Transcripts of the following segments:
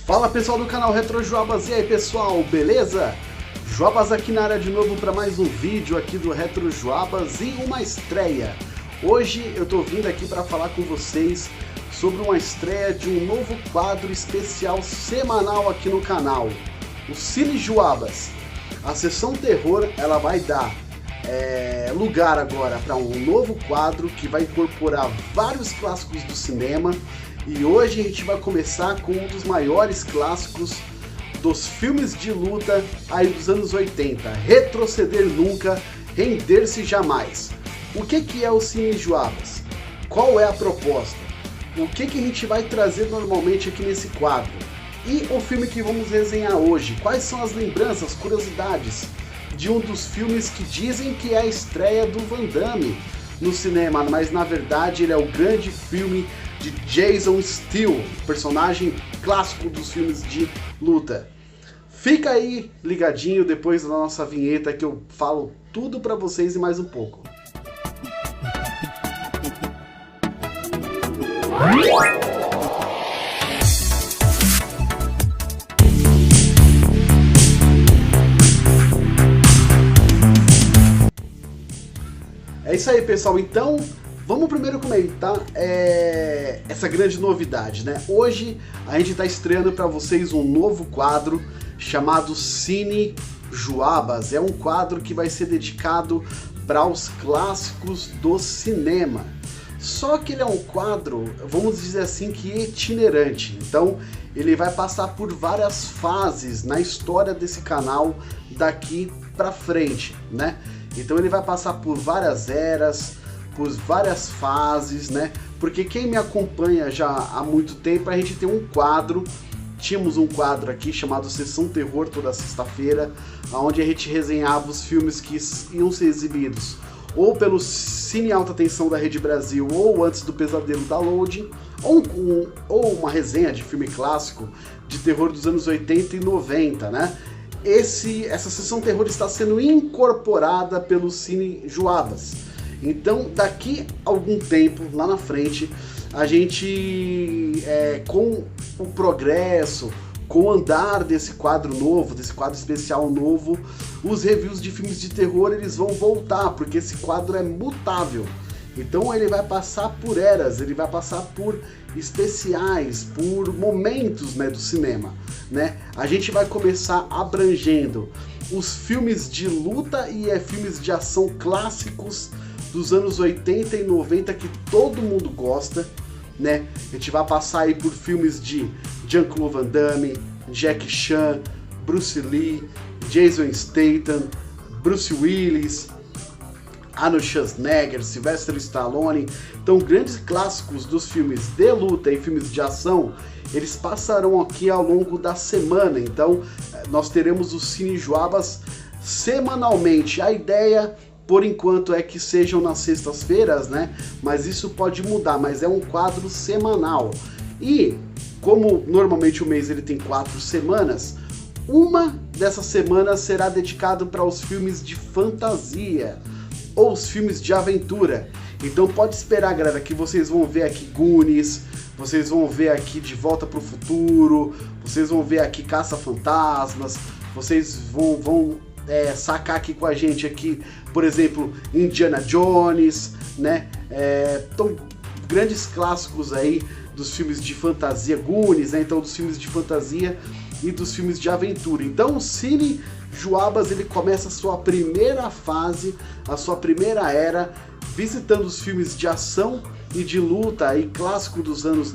Fala pessoal do canal Retro Joabas, e aí pessoal, beleza? Joabas aqui na área de novo para mais um vídeo aqui do Retro Joabas e uma estreia. Hoje eu tô vindo aqui para falar com vocês sobre uma estreia de um novo quadro especial semanal aqui no canal, o Cine Joabas. A sessão terror ela vai dar lugar agora para um novo quadro que vai incorporar vários clássicos do cinema. E hoje a gente vai começar com um dos maiores clássicos dos filmes de luta aí dos anos 80, Retroceder Nunca, Render-se Jamais. O que é o Cine Joabas? Qual é a proposta? O que a gente vai trazer normalmente aqui nesse quadro? E o filme que vamos resenhar hoje? Quais são as lembranças, curiosidades de um dos filmes que dizem que é a estreia do Van Damme no cinema, mas na verdade ele é o grande filme de Jason Steele, personagem clássico dos filmes de luta. Fica aí ligadinho depois da nossa vinheta que eu falo tudo pra vocês e mais um pouco. É isso aí, pessoal. Então, vamos primeiro comentar essa grande novidade, né? Hoje a gente está estreando para vocês um novo quadro chamado Cine Joabas. É um quadro que vai ser dedicado para os clássicos do cinema. Só que ele é um quadro, vamos dizer assim, que itinerante. Então, ele vai passar por várias fases na história desse canal daqui para frente, né? Então ele vai passar por várias eras, por várias fases, né? Porque quem me acompanha já há muito tempo, a gente tem um quadro, tínhamos um quadro aqui chamado Sessão Terror toda sexta-feira, onde a gente resenhava os filmes que iam ser exibidos ou pelo Cine Alta Tensão da Rede Brasil, ou antes do Pesadelo da Loading, ou uma resenha de filme clássico de terror dos anos 80 e 90, né? Essa sessão terror está sendo incorporada pelo Cine Joabas. Então, daqui a algum tempo, lá na frente, a gente, com o progresso, com o andar desse quadro novo, desse quadro especial novo, os reviews de filmes de terror eles vão voltar, porque esse quadro é mutável. Então ele vai passar por eras, ele vai passar por especiais, por momentos, né, do cinema, né? A gente vai começar abrangendo os filmes de luta e filmes de ação clássicos dos anos 80 e 90 que todo mundo gosta, né? A gente vai passar aí por filmes de Jean-Claude Van Damme, Jackie Chan, Bruce Lee, Jason Statham, Bruce Willis, Arnold Schwarzenegger, Sylvester Stallone. Então, grandes clássicos dos filmes de luta e filmes de ação, eles passarão aqui ao longo da semana. Então, nós teremos o Cine Joabas semanalmente. A ideia, por enquanto, é que sejam nas sextas-feiras, né? Mas isso pode mudar, mas é um quadro semanal. E, como normalmente o mês ele tem 4 semanas, uma dessas semanas será dedicada para os filmes de fantasia ou os filmes de aventura. Então pode esperar, galera, que vocês vão ver aqui Goonies, vocês vão ver aqui De Volta para o Futuro, vocês vão ver aqui Caça-Fantasmas, vocês vão sacar aqui com a gente aqui, por exemplo, Indiana Jones, né? Então, grandes clássicos aí dos filmes de fantasia, Goonies, né? Então dos filmes de fantasia e dos filmes de aventura. Então o Cine Joabas ele começa a sua primeira fase, a sua primeira era, visitando os filmes de ação e de luta aí, clássico dos anos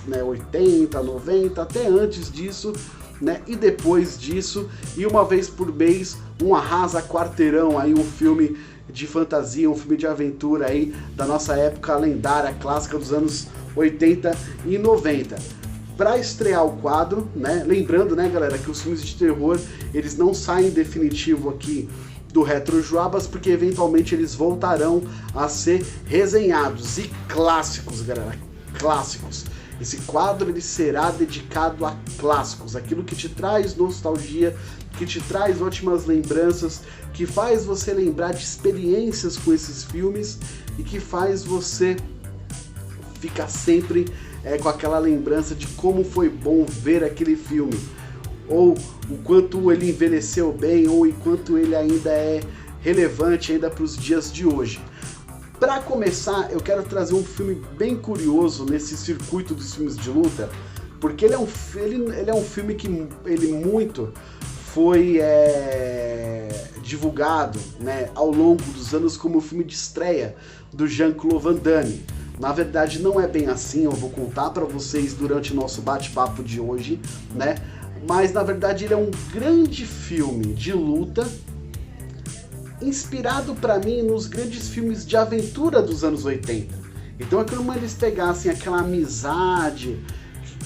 80, 90, até antes disso, né? E depois disso, e uma vez por mês, um arrasa quarteirão aí, um filme de fantasia, um filme de aventura aí da nossa época lendária, clássica dos anos 80 e 90. Para estrear o quadro, né? Lembrando, né, galera, que os filmes de terror eles não saem definitivo aqui do Retro Joabas, porque eventualmente eles voltarão a ser resenhados. E clássicos, galera, clássicos. Esse quadro ele será dedicado a clássicos, aquilo que te traz nostalgia, que te traz ótimas lembranças, que faz você lembrar de experiências com esses filmes e que faz você ficar sempre com aquela lembrança de como foi bom ver aquele filme, ou o quanto ele envelheceu bem, ou o quanto ele ainda é relevante ainda para os dias de hoje. Para começar, eu quero trazer um filme bem curioso nesse circuito dos filmes de luta, porque ele é um filme que ele muito foi divulgado, né, ao longo dos anos como o filme de estreia do Jean-Claude Van Damme. Na verdade não é bem assim, eu vou contar para vocês durante o nosso bate-papo de hoje, né? Mas na verdade ele é um grande filme de luta, inspirado para mim nos grandes filmes de aventura dos anos 80. Então é como eles pegassem aquela amizade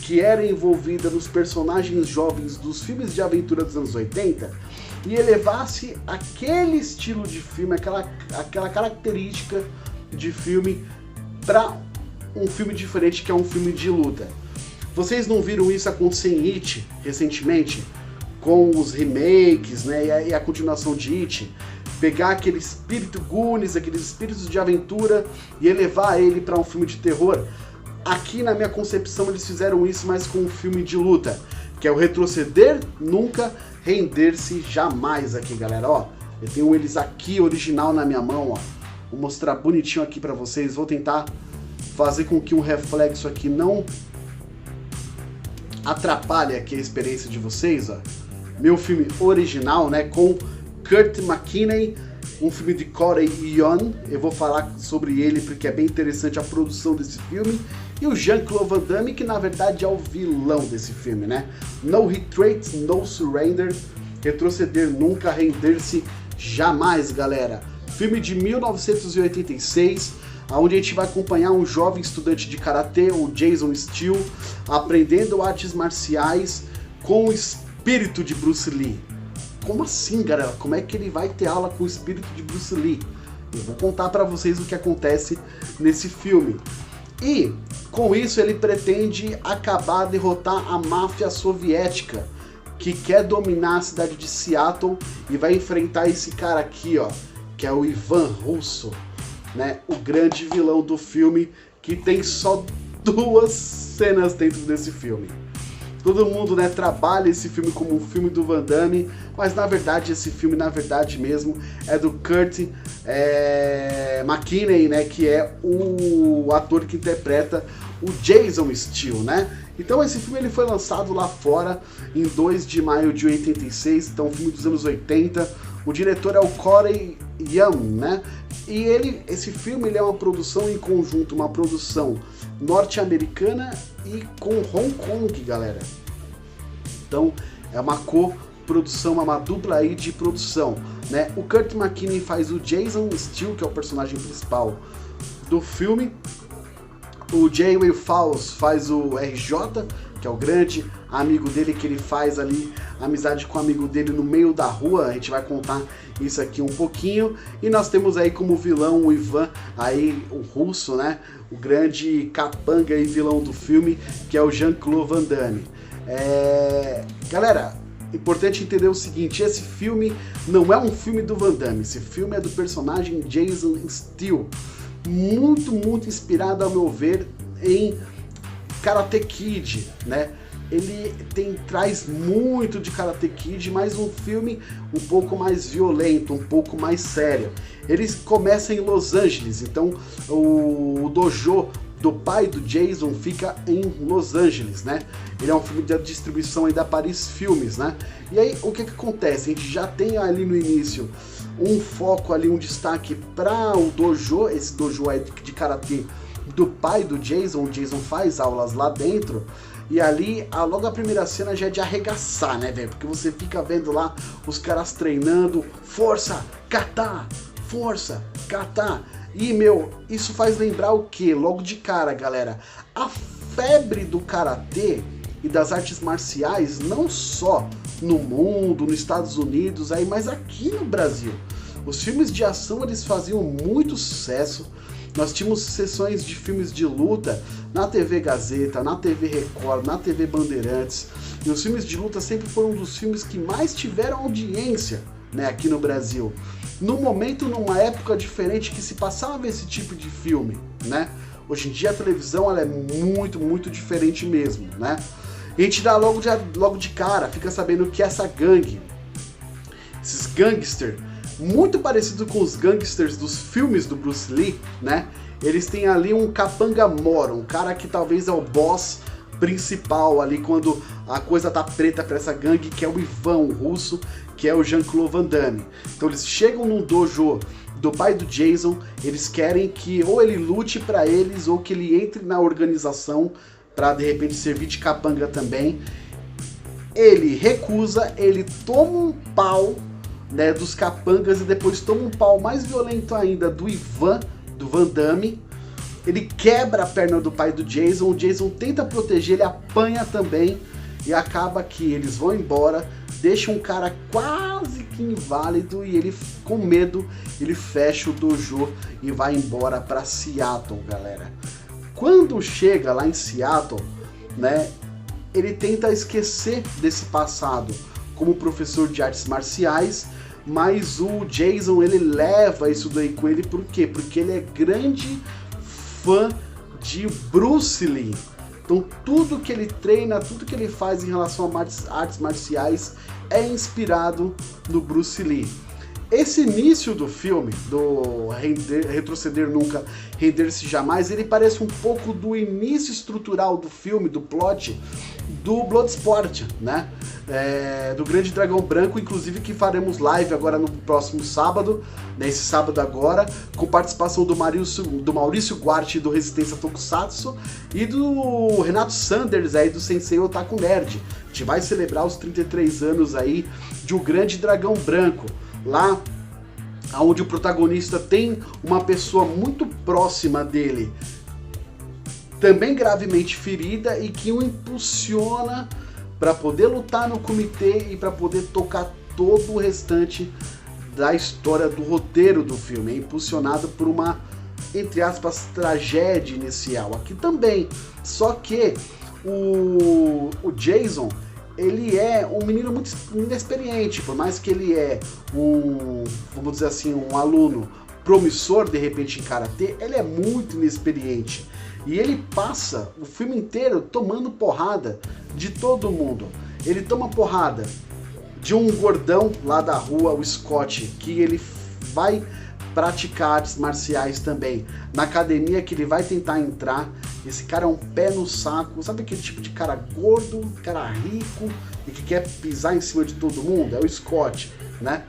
que era envolvida nos personagens jovens dos filmes de aventura dos anos 80 e elevasse aquele estilo de filme, aquela característica de filme para um filme diferente, que é um filme de luta. Vocês não viram isso acontecer em It recentemente? Com os remakes, né, e a continuação de It? Pegar aquele espírito Goonies, aqueles espíritos de aventura e elevar ele para um filme de terror. Aqui na minha concepção eles fizeram isso, mas com um filme de luta, que é o retroceder, nunca render-se jamais aqui, galera. Ó, eu tenho eles aqui original na minha mão, ó. Vou mostrar bonitinho aqui para vocês. Vou tentar fazer com que um reflexo aqui não atrapalhe aqui a experiência de vocês, ó. Meu filme original, né, com Kurt McKinney, um filme de Corey Yuen. Eu vou falar sobre ele porque é bem interessante a produção desse filme. E o Jean-Claude Van Damme, que na verdade é o vilão desse filme, né? No Retreat, No Surrender, retroceder nunca, render-se jamais, galera. Filme de 1986, onde a gente vai acompanhar um jovem estudante de karatê, o Jason Steele, aprendendo artes marciais com o espírito de Bruce Lee. Como assim, galera? Como é que ele vai ter aula com o espírito de Bruce Lee? Eu vou contar pra vocês o que acontece nesse filme. E, com isso, ele pretende acabar, derrotar a máfia soviética, que quer dominar a cidade de Seattle, e vai enfrentar esse cara aqui, ó, que é o Ivan Russo, né? O grande vilão do filme, que tem só 2 cenas dentro desse filme. Todo mundo, né, trabalha esse filme como um filme do Van Damme, mas na verdade esse filme, na verdade mesmo, é do Kurt McKinney, né, que é o ator que interpreta o Jason Steele, né? Então esse filme ele foi lançado lá fora em 2 de maio de 86, então um filme dos anos 80. O diretor é o Corey Yuen, né? E esse filme ele é uma produção em conjunto, uma produção norte-americana e com Hong Kong, galera. Então é uma co-produção, uma dupla aí de produção, né? O Kurt McKinney faz o Jason Steele, que é o personagem principal do filme. O Jay Will Fowles faz o RJ, que é o grande amigo dele, que ele faz ali amizade com o amigo dele no meio da rua. A gente vai contar isso aqui um pouquinho. E nós temos aí como vilão o Ivan, aí o russo, né? O grande capanga e vilão do filme, que é o Jean-Claude Van Damme. Galera, importante entender o seguinte, esse filme não é um filme do Van Damme, esse filme é do personagem Jason Steele. Muito, muito inspirado, ao meu ver, em Karate Kid, né? Ele traz muito de Karate Kid, mas um filme um pouco mais violento, um pouco mais sério. Ele começa em Los Angeles, então o dojo do pai do Jason fica em Los Angeles, né? Ele é um filme de distribuição aí da Paris Filmes, né? E aí, o que acontece? A gente já tem ali no início um foco ali, um destaque para o dojo, esse dojo aí de karatê do pai do Jason. O Jason faz aulas lá dentro, e ali, logo a primeira cena já é de arregaçar, né, velho? Porque você fica vendo lá os caras treinando, força, kata, força, kata. E, meu, isso faz lembrar o quê? Logo de cara, galera, a febre do karatê e das artes marciais, não só no mundo, nos Estados Unidos, aí, mas aqui no Brasil. Os filmes de ação, eles faziam muito sucesso. Nós tínhamos sessões de filmes de luta na TV Gazeta, na TV Record, na TV Bandeirantes. E os filmes de luta sempre foram um dos filmes que mais tiveram audiência, né, aqui no Brasil. No momento, numa época diferente que se passava esse tipo de filme, né? Hoje em dia a televisão ela é muito diferente mesmo, né? E a gente dá logo de cara, fica sabendo que essa gangue, esses gangsters, muito parecido com os gangsters dos filmes do Bruce Lee, né? Eles têm ali um capanga moro, um cara que talvez é o boss principal ali quando a coisa tá preta pra essa gangue, que é o Ivan, o russo, que é o Jean-Claude Van Damme. Então eles chegam num dojo do pai do Jason, eles querem que ou ele lute pra eles ou que ele entre na organização pra de repente servir de capanga também. Ele recusa, ele toma um pau, né, dos capangas e depois toma um pau mais violento ainda do Ivan, do Van Damme. Ele quebra a perna do pai do Jason, o Jason tenta proteger, ele apanha também e acaba que eles vão embora, deixa um cara quase que inválido e ele, com medo, ele fecha o dojo e vai embora para Seattle, galera. Quando chega lá em Seattle, né, ele tenta esquecer desse passado como professor de artes marciais, mas o Jason, ele leva isso daí com ele, por quê? Porque ele é grande fã de Bruce Lee. Então tudo que ele treina, tudo que ele faz em relação a artes marciais é inspirado no Bruce Lee. Esse início do filme, do Retroceder Nunca, Render-se Jamais, ele parece um pouco do início estrutural do filme, do plot, do Bloodsport, né? Do Grande Dragão Branco, inclusive que faremos live agora no próximo sábado, nesse sábado agora, com participação do Maurício Guarte do Resistência Tokusatsu e do Renato Sanders aí do Sensei Otaku Nerd. A gente vai celebrar os 33 anos aí de O Grande Dragão Branco. Lá onde o protagonista tem uma pessoa muito próxima dele, também gravemente ferida, e que o impulsiona para poder lutar no comitê e para poder tocar todo o restante da história do roteiro do filme. É impulsionado por uma, entre aspas, tragédia inicial aqui também. Só que o Jason, ele é um menino muito inexperiente, por mais que ele é vamos dizer assim, um aluno promissor de repente em karatê, ele é muito inexperiente. E ele passa o filme inteiro tomando porrada de todo mundo. Ele toma porrada de um gordão lá da rua, o Scott, que ele vai praticar artes marciais também na academia que ele vai tentar entrar. Esse cara é um pé no saco, sabe aquele tipo de cara gordo, cara rico e que quer pisar em cima de todo mundo? É o Scott, né?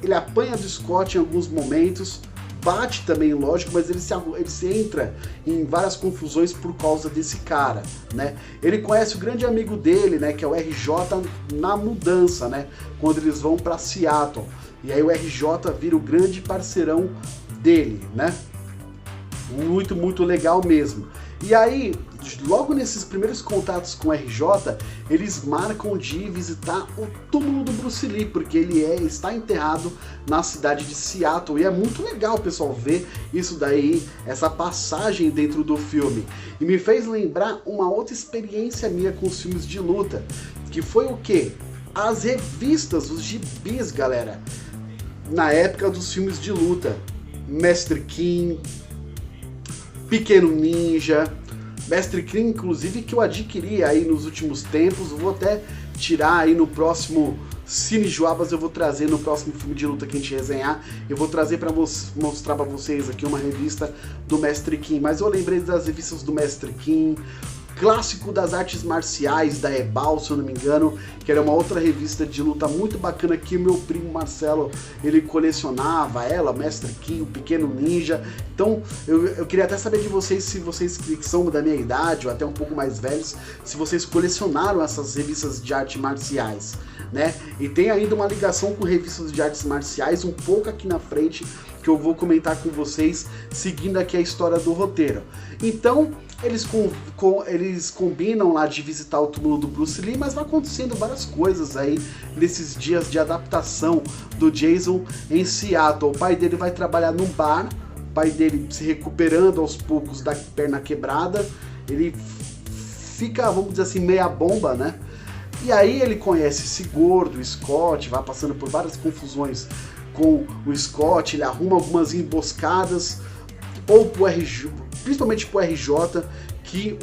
Ele apanha do Scott em alguns momentos, bate também, lógico, mas ele se entra em várias confusões por causa desse cara, né? Ele conhece o grande amigo dele, né, que é o RJ, na mudança, né, quando eles vão para Seattle. E aí o RJ vira o grande parceirão dele, né? Muito legal mesmo. E aí, logo nesses primeiros contatos com o RJ, eles marcam de visitar o túmulo do Bruce Lee, porque ele está enterrado na cidade de Seattle. E é muito legal, pessoal, ver isso daí, essa passagem dentro do filme. E me fez lembrar uma outra experiência minha com os filmes de luta, que foi o quê? As revistas, os gibis, galera. Na época dos filmes de luta, Mestre Kim, Pequeno Ninja, Mestre Kim, inclusive, que eu adquiri aí nos últimos tempos. Vou até tirar aí no próximo Cine Joabas, eu vou trazer no próximo filme de luta que a gente resenhar, eu vou trazer para mostrar para vocês aqui uma revista do Mestre Kim. Mas eu lembrei das revistas do Mestre Kim, clássico das artes marciais da Ebal, se eu não me engano, que era uma outra revista de luta muito bacana que o meu primo Marcelo, ele colecionava ela, Mestre Kim, o Pequeno Ninja. Então eu queria até saber de vocês, se vocês que são da minha idade ou até um pouco mais velhos, se vocês colecionaram essas revistas de artes marciais, né? E tem ainda uma ligação com revistas de artes marciais um pouco aqui na frente, que eu vou comentar com vocês, seguindo aqui a história do roteiro. Então, eles combinam lá de visitar o túmulo do Bruce Lee, mas vai acontecendo várias coisas aí nesses dias de adaptação do Jason em Seattle. O pai dele vai trabalhar num bar, o pai dele se recuperando aos poucos da perna quebrada, ele fica, vamos dizer assim, meia bomba, né? E aí ele conhece esse gordo, o Scott, vai passando por várias confusões com o Scott, ele arruma algumas emboscadas. ou pro RJ, principalmente pro RJ, que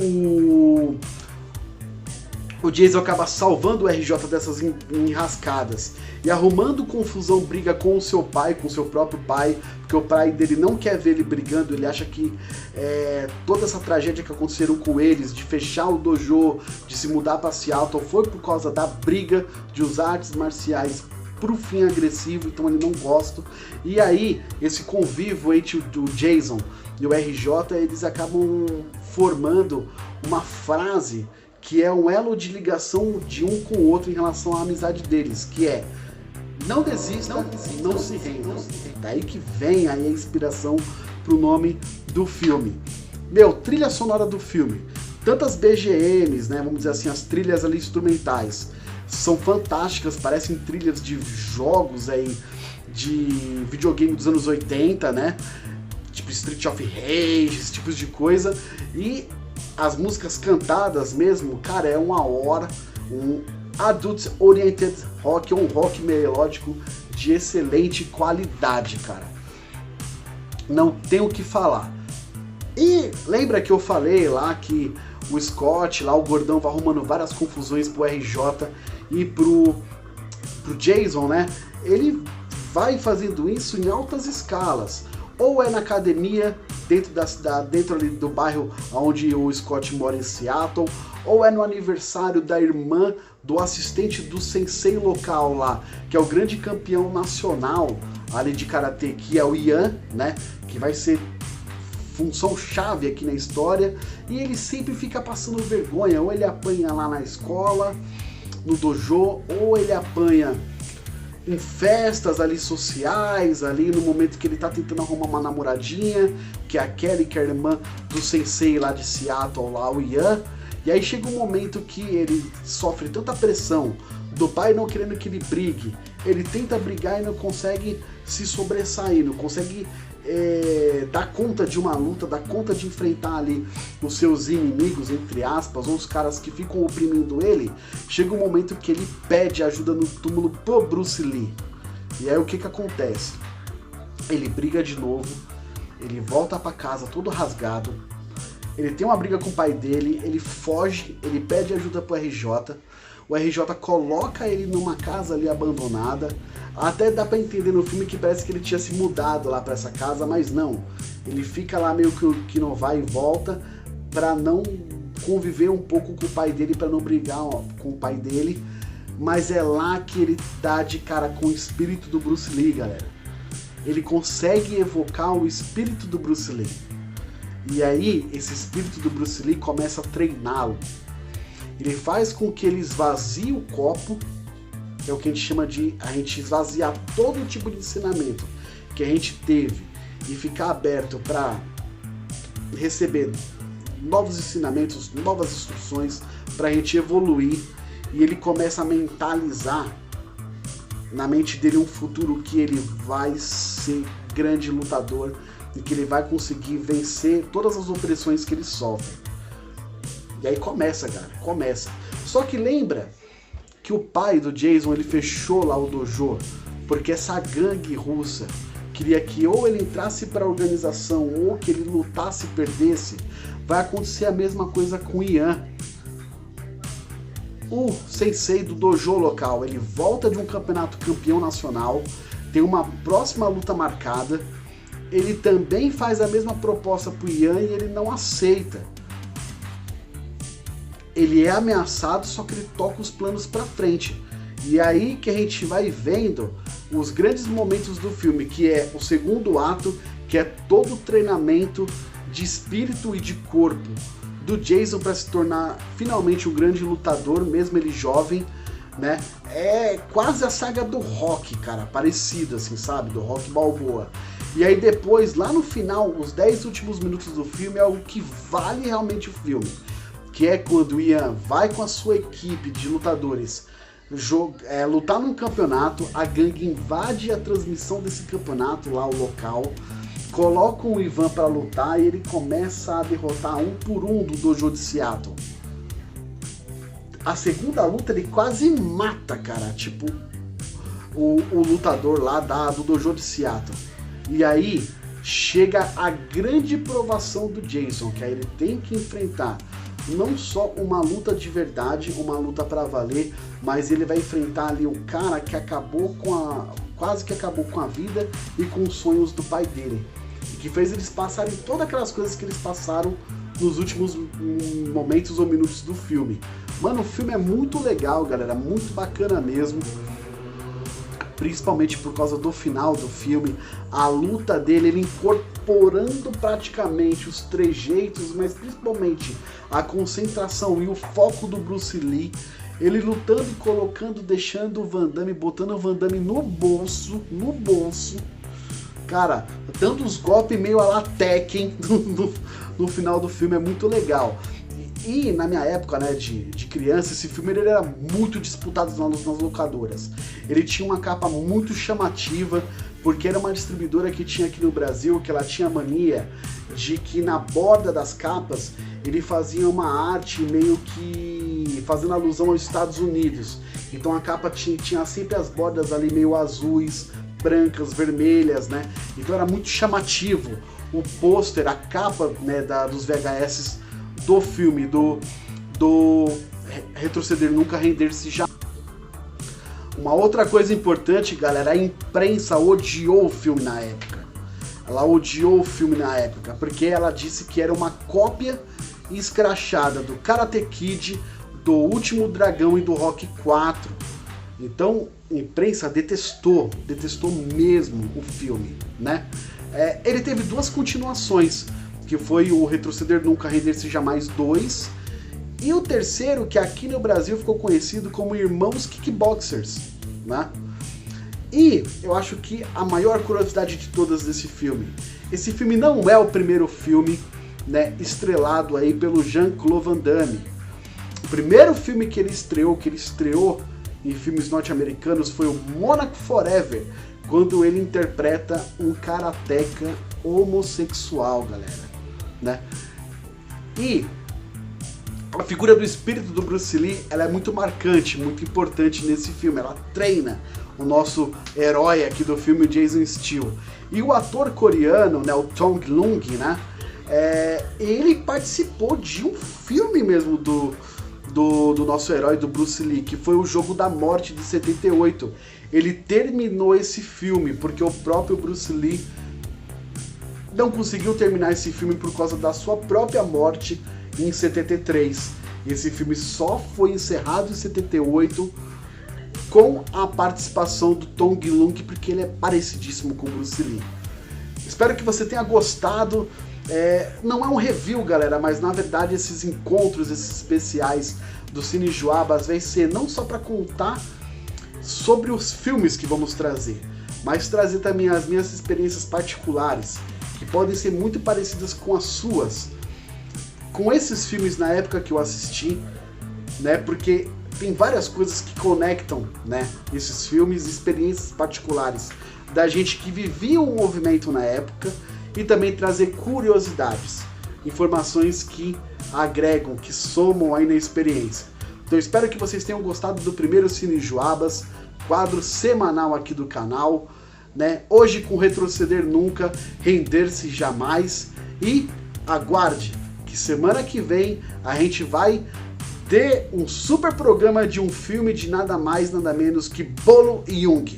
o Jason acaba salvando o RJ dessas enrascadas e arrumando confusão, briga com o seu pai, com o seu próprio pai, porque o pai dele não quer ver ele brigando, ele acha que toda essa tragédia que aconteceram com eles, de fechar o dojo, de se mudar para Seattle, foi por causa da briga de usar artes marciais pro fim agressivo, então ele não gosta. E aí, esse convívio entre o Jason e o RJ, eles acabam formando uma frase que é um elo de ligação de um com o outro em relação à amizade deles, que é: não desista, não se renda. Daí que vem aí a inspiração pro nome do filme. Trilha sonora do filme. Tantas BGMs, né, vamos dizer assim, as trilhas ali instrumentais, são fantásticas, parecem trilhas de jogos aí, de videogame dos anos 80, né? Tipo Street of Rage, esse tipo de coisa. E as músicas cantadas mesmo, cara, é uma hora, um adult oriented rock, um rock melódico de excelente qualidade, cara. Não tem o que falar. E lembra que eu falei lá que o Scott, lá o gordão, vai arrumando várias confusões pro RJ e pro Jason, né? Ele vai fazendo isso em altas escalas. Ou é na academia, dentro ali do bairro onde o Scott mora em Seattle, ou é no aniversário da irmã do assistente do sensei local lá, que é o grande campeão nacional ali de karatê, que é o Ian, né? Que vai ser função chave aqui na história, e ele sempre fica passando vergonha, ou ele apanha lá na escola, no dojo, ou ele apanha em festas ali sociais, ali no momento que ele tá tentando arrumar uma namoradinha, que é a Kelly, que é a irmã do sensei lá de Seattle, lá o Ian. E aí chega um momento que ele sofre tanta pressão do pai não querendo que ele brigue, ele tenta brigar e não consegue se sobressair, não consegue dar conta de uma luta, dar conta de enfrentar ali os seus inimigos, entre aspas, ou os caras que ficam oprimindo ele. Chega um momento que ele pede ajuda no túmulo pro Bruce Lee. E aí o que acontece? Ele briga de novo, ele volta pra casa todo rasgado, ele tem uma briga com o pai dele, ele foge, ele pede ajuda pro RJ, o RJ coloca ele numa casa ali abandonada. Até dá pra entender no filme que parece que ele tinha se mudado lá pra essa casa, mas não. Ele fica lá meio que não vai e volta pra não conviver um pouco com o pai dele, pra não brigar com o pai dele. Mas é lá que ele dá de cara com o espírito do Bruce Lee, galera. Ele consegue evocar o espírito do Bruce Lee. E aí, esse espírito do Bruce Lee começa a treiná-lo. Ele faz com que ele esvazie o copo, é o que a gente chama de a gente esvaziar todo tipo de ensinamento que a gente teve e ficar aberto para receber novos ensinamentos, novas instruções para a gente evoluir. E ele começa a mentalizar na mente dele um futuro que ele vai ser grande lutador e que ele vai conseguir vencer todas as opressões que ele sofre. E aí começa, cara, começa. Só que lembra que o pai do Jason, ele fechou lá o dojo porque essa gangue russa queria que ou ele entrasse para a organização ou que ele lutasse e perdesse. Vai acontecer a mesma coisa com o Ian, o sensei do dojo local. Ele volta de um campeonato campeão nacional, tem uma próxima luta marcada, ele também faz a mesma proposta pro Ian e ele não aceita. Ele é ameaçado, só que ele toca os planos pra frente. E aí que a gente vai vendo os grandes momentos do filme, que é o segundo ato, que é todo o treinamento de espírito e de corpo do Jason para se tornar finalmente um grande lutador, mesmo ele jovem, né? É quase a saga do Rock, cara, parecida assim, sabe? Do Rock Balboa. E aí depois, lá no final, os 10 últimos minutos do filme é algo que vale realmente o filme, que é quando o Ian vai com a sua equipe de lutadores lutar num campeonato, a gangue invade a transmissão desse campeonato lá, o local, colocam o Ivan para lutar e ele começa a derrotar um por um do dojo de Seattle. A segunda luta ele quase mata, cara, tipo, o lutador lá do dojo de Seattle. E aí chega a grande provação do Jason, que aí ele tem que enfrentar não só uma luta de verdade, uma luta pra valer, mas ele vai enfrentar ali um cara que quase que acabou com a vida e com os sonhos do pai dele, e que fez eles passarem todas aquelas coisas que eles passaram nos últimos momentos ou minutos do filme. Mano, o filme é muito legal, galera, muito bacana mesmo, principalmente por causa do final do filme, a luta dele, ele incorporando praticamente os trejeitos, mas principalmente a concentração e o foco do Bruce Lee, ele lutando e colocando, deixando o Van Damme, botando o Van Damme no bolso, cara, dando os golpes meio a la Tekken no final do filme, é muito legal. E na minha época, né, de criança, esse filme ele era muito disputado nas locadoras. Ele tinha uma capa muito chamativa, porque era uma distribuidora que tinha aqui no Brasil, que ela tinha a mania de que na borda das capas ele fazia uma arte meio que fazendo alusão aos Estados Unidos. Então a capa tinha sempre as bordas ali meio azuis, brancas, vermelhas, né? Então era muito chamativo. O pôster, a capa, né, dos VHS do filme, do Retroceder Nunca, Render-se Jamais. Uma outra coisa importante, galera, a imprensa odiou o filme na época. Ela odiou o filme na época, porque ela disse que era uma cópia escrachada do Karate Kid, do Último Dragão e do Rocky 4. Então, a imprensa detestou mesmo o filme, né? Ele teve duas continuações, que foi o Retroceder Nunca, Render-se Jamais 2, e o terceiro, que aqui no Brasil ficou conhecido como Irmãos Kickboxers, né? E eu acho que a maior curiosidade de todas desse filme, esse filme não é o primeiro filme, né, estrelado aí pelo Jean-Claude Van Damme. O primeiro filme que ele estreou em filmes norte-americanos foi o Monaco Forever, quando ele interpreta um karateca homossexual, galera, né? E a figura do espírito do Bruce Lee, ela é muito marcante, muito importante nesse filme. Ela treina o nosso herói aqui do filme, o Jason Steele. E o ator coreano, né, o Tong Lung, né, ele participou de um filme mesmo do nosso herói, do Bruce Lee, que foi o Jogo da Morte de 78. Ele terminou esse filme porque o próprio Bruce Lee não conseguiu terminar esse filme por causa da sua própria morte em 73. Esse filme só foi encerrado em 78 com a participação do Tong Lung, porque ele é parecidíssimo com o Bruce Lee. Espero que você tenha gostado. Não é um review, galera, mas na verdade esses encontros, esses especiais do Cine Joabas vai ser não só para contar sobre os filmes que vamos trazer, mas trazer também as minhas experiências particulares, que podem ser muito parecidas com as suas, com esses filmes na época que eu assisti, né? Porque tem várias coisas que conectam, né, esses filmes, experiências particulares da gente que vivia o movimento na época, e também trazer curiosidades, informações que agregam, que somam aí na experiência. Então eu espero que vocês tenham gostado do primeiro Cine Joabas, quadro semanal aqui do canal, né? Hoje com Retroceder Nunca, Render-se Jamais, e aguarde que semana que vem a gente vai ter um super programa de um filme de nada mais, nada menos que Bolo Yeung.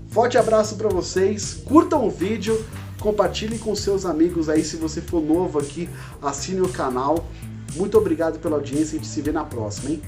Forte abraço para vocês, curtam o vídeo, compartilhe com seus amigos aí, se você for novo aqui, assine o canal. Muito obrigado pela audiência, a gente se vê na próxima, hein?